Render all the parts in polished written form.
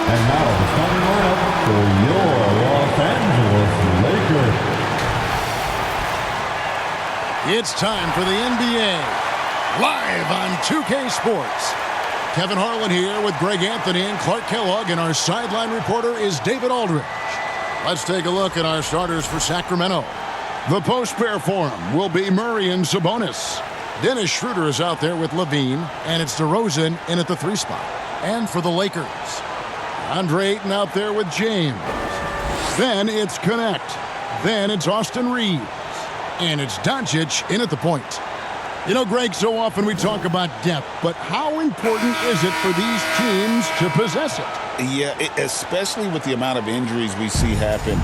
And now the starting lineup for your Los Angeles Lakers. It's time for the NBA, live on 2K Sports. Kevin Harlan here with Greg Anthony and Clark Kellogg, and our sideline reporter is David Aldridge. Let's take a look at our starters for Sacramento. The post pair for him will be Murray and Sabonis. Dennis Schroeder is out there with Levine, and it's DeRozan in at the 3 spot. And for the Lakers, Andre Ayton out there with James. Then it's Connect. Then it's Austin Reeves. And it's Doncic in at the point. You know, Greg, so often we talk about depth, but how important is it for these teams to possess it? Yeah, especially with the amount of injuries we see happen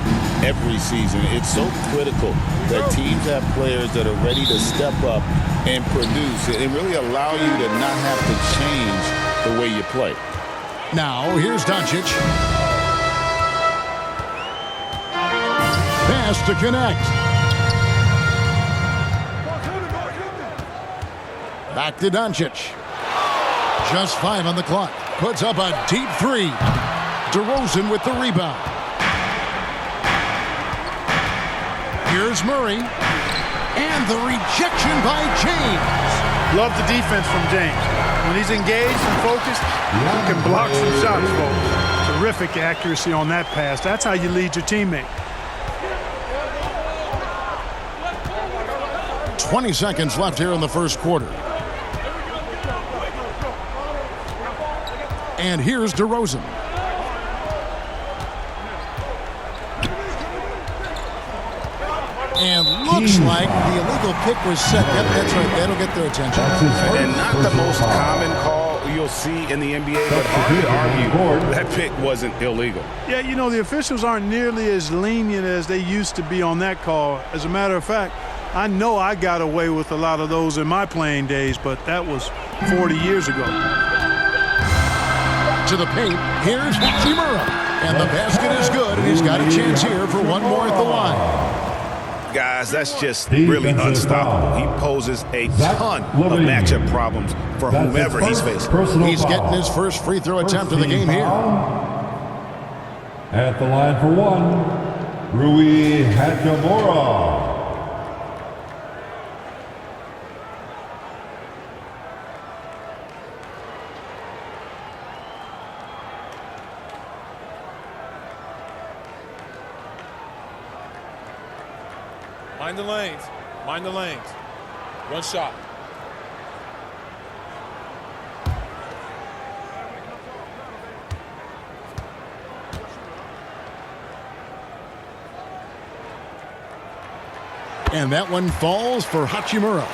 every season. It's so critical that teams have players that are ready to step up and produce and really allow you to not have to change the way you play. Now, here's Doncic. Pass to Connect. Back to Doncic. Just 5 on the clock. Puts up a deep 3. DeRozan with the rebound. Here's Murray. And the rejection by James. Love the defense from James. When he's engaged and focused, he can block some shots, folks. Terrific accuracy on that pass. That's how you lead your teammate. 20 seconds left here in the first quarter. And here's DeRozan. And looks like the illegal pick was set. Yep, that's right. That'll get their attention. And not the most common call you'll see in the NBA, but hard to argue that pick wasn't illegal. Yeah, you know, the officials aren't nearly as lenient as they used to be on that call. As a matter of fact, I know I got away with a lot of those in my playing days, but that was 40 years ago. To the paint, here's Hachimura. And the basket is good, and he's got a chance here for one more at the line. Guys, that's just really unstoppable. He poses a ton of matchup problems for whomever he's facing. He's getting his first free throw attempt of the game here. At the line for 1, Rui Hachimura. Mind the lanes. Mind the lanes. One shot. And that one falls for Hachimura.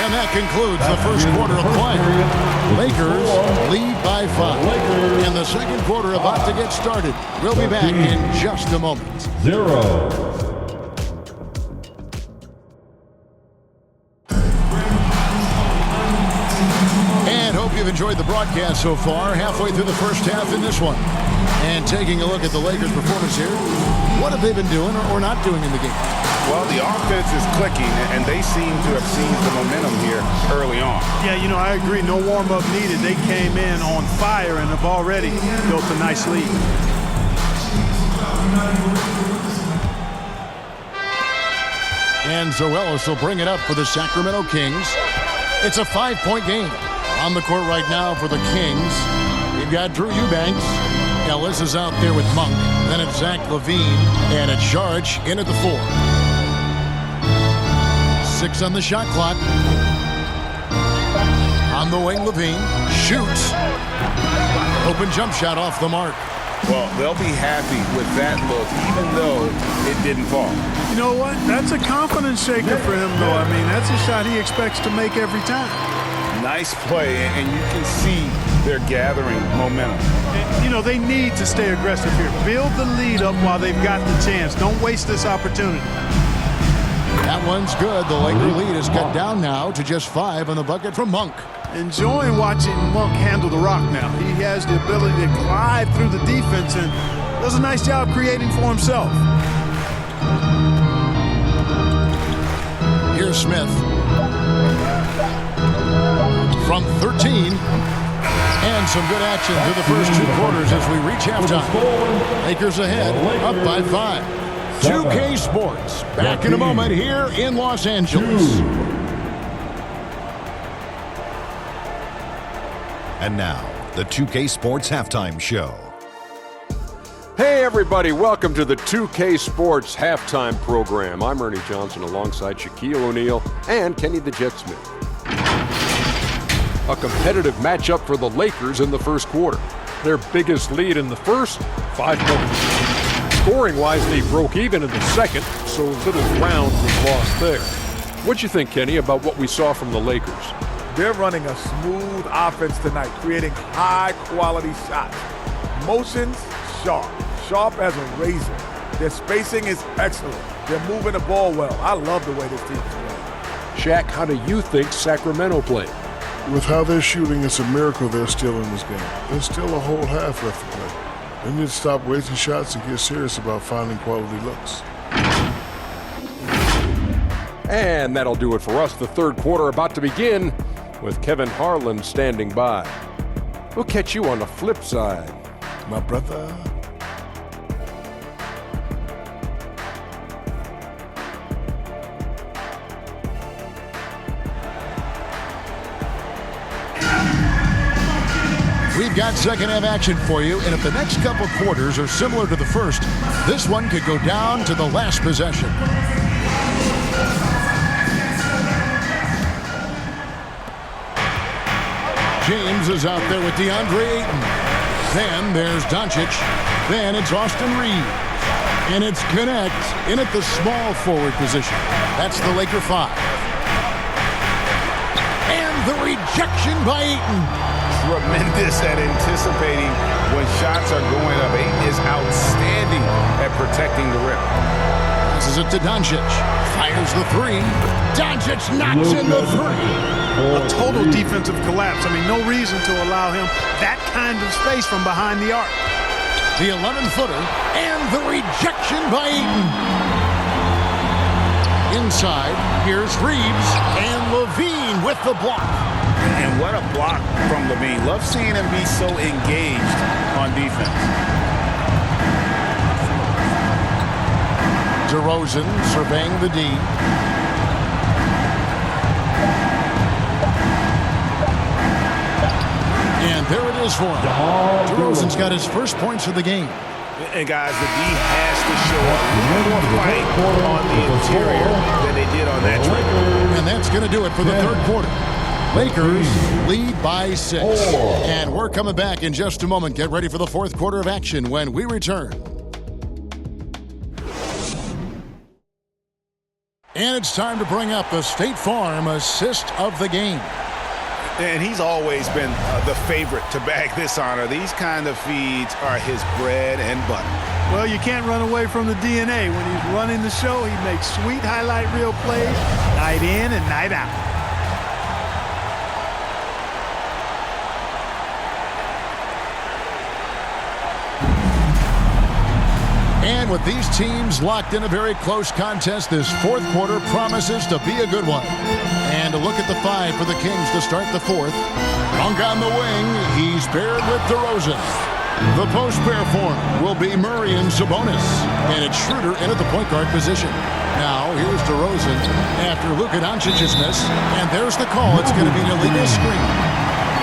And that concludes the first quarter of play. Lakers lead by 5. And the second quarter about to get started. We'll be back in just a moment. 0. And hope you've enjoyed the broadcast so far. Halfway through the first half in this one. And taking a look at the Lakers' performance here. What have they been doing or not doing in the game? Well, the offense is clicking, and they seem to have seized the momentum here early on. Yeah, you know, I agree. No warm-up needed. They came in on fire and have already built a nice lead. And Zoelis will bring it up for the Sacramento Kings. It's a 5-point game. On the court right now for the Kings, we've got Drew Eubanks. Ellis is out there with Monk. Then it's Zach LaVine. And it's Saric in at the 4. 6 on the shot clock. On the wing, LaVine shoots. Open jump shot off the mark. Well, they'll be happy with that look, even though it didn't fall. You know what? That's a confidence shaker for him, though. I mean, that's a shot he expects to make every time. Nice play, and you can see they're gathering momentum. And, you know, they need to stay aggressive here. Build the lead up while they've got the chance. Don't waste this opportunity. That one's good. The Laker lead is cut down now to just 5 on the bucket from Monk. Enjoying watching Monk handle the rock now. He has the ability to glide through the defense and does a nice job creating for himself. Here's Smith. From 13. And some good action through the first 2 quarters as we reach halftime. Lakers ahead, up by 5. 2K Sports, back in a moment here in Los Angeles. And now, the 2K Sports Halftime Show. Hey everybody, welcome to the 2K Sports Halftime Program. I'm Ernie Johnson alongside Shaquille O'Neal and Kenny the Jet Smith. A competitive matchup for the Lakers in the first quarter. Their biggest lead in the first, 5 points. Scoring-wise, they broke even in the second, so little ground was lost there. What'd you think, Kenny, about what we saw from the Lakers? They're running a smooth offense tonight, creating high-quality shots. Motions, sharp as a razor. Their spacing is excellent. They're moving the ball well. I love the way this team is playing. Shaq, how do you think Sacramento played? With how they're shooting, it's a miracle they're still in this game. There's still a whole half left to play. They need to stop wasting shots and get serious about finding quality looks. And that'll do it for us. The third quarter about to begin with Kevin Harlan standing by. We'll catch you on the flip side, My brother. We've got second half action for you, and if the next couple quarters are similar to the first, this one could go down to the last possession. James is out there with DeAndre Ayton. Then there's Doncic. Then it's Austin Reeves. And it's Connect in at the small forward position. That's the Laker 5. And the rejection by Ayton. Tremendous at anticipating when shots are going up. Ayton is outstanding at protecting the rim. Passes it to Doncic. Fires the 3. Doncic knocks in the 3. A total defensive collapse. I mean, no reason to allow him that kind of space from behind the arc. The 11-footer and the rejection by Ayton. Inside, here's Reeves and Levine with the block. And what a block from Levine. Love seeing him be so engaged on defense. DeRozan surveying the D. And there it is for him. DeRozan's got his first points of the game. And guys, the D has to show a little more fight on the interior than they did on that trip. And that's going to do it for the third quarter. Lakers lead by 6. And we're coming back in just a moment. Get ready for the fourth quarter of action when we return. And it's time to bring up the State Farm assist of the game. And he's always been the favorite to bag this honor. These kind of feeds are his bread and butter. Well, you can't run away from the DNA. When he's running the show, he makes sweet highlight reel plays night in and night out. And with these teams locked in a very close contest, this fourth quarter promises to be a good one. And a look at the 5 for the Kings to start the fourth. Monk on the wing, he's paired with DeRozan. The post pair form will be Murray and Sabonis. And it's Schroeder in at the point guard position. Now, here's DeRozan after Luka Doncic's miss. And there's the call. It's going to be an illegal screen.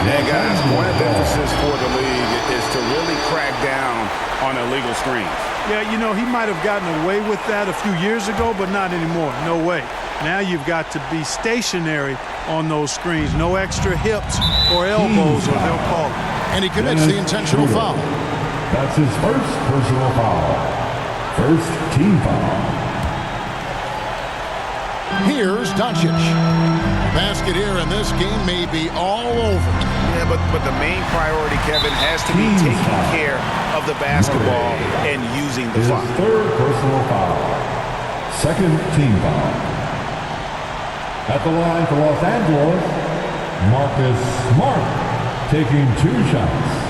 Yeah, guys, one of the emphasis for the league is to really crack down on illegal screens. Yeah, you know, he might have gotten away with that a few years ago, but not anymore. No way. Now you've got to be stationary on those screens. No extra hips or elbows, or they'll call it. And he commits the intentional foul. That's his first personal foul. First team foul. Here's Doncic. Basket here, and this game may be all over. Yeah, but the main priority, Kevin, has to be taking care of the basketball and using the His foul. third personal foul. Second team foul. At the line for Los Angeles, Marcus Smart taking 2 shots.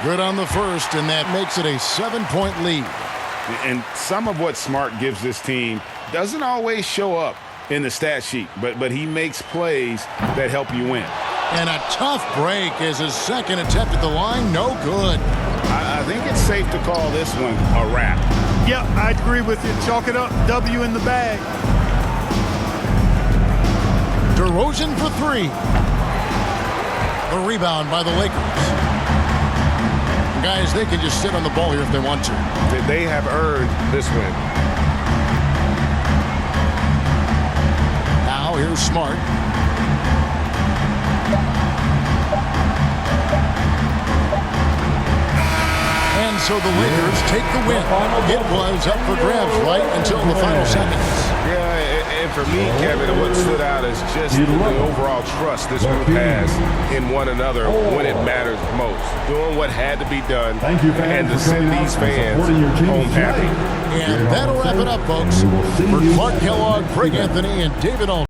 Good on the first, and that makes it a 7-point lead. And some of what Smart gives this team doesn't always show up in the stat sheet, but he makes plays that help you win. And a tough break as his second attempt at the line, no good. I think it's safe to call this one a wrap. Yep, I agree with you. Chalk it up, W in the bag. DeRozan for three. The rebound by the Lakers. Guys, they can just sit on the ball here if they want to. They have earned this win. Now here's Smart. And so the Lakers take the win. It was up for grabs right until the final seconds. Yeah, and for me, Kevin, what stood out is just the overall trust this group has in one another when it matters most. Doing what had to be done and to send these fans home happy. And that'll wrap it up, folks. For Clark Kellogg, Greg Anthony, and David Aldridge.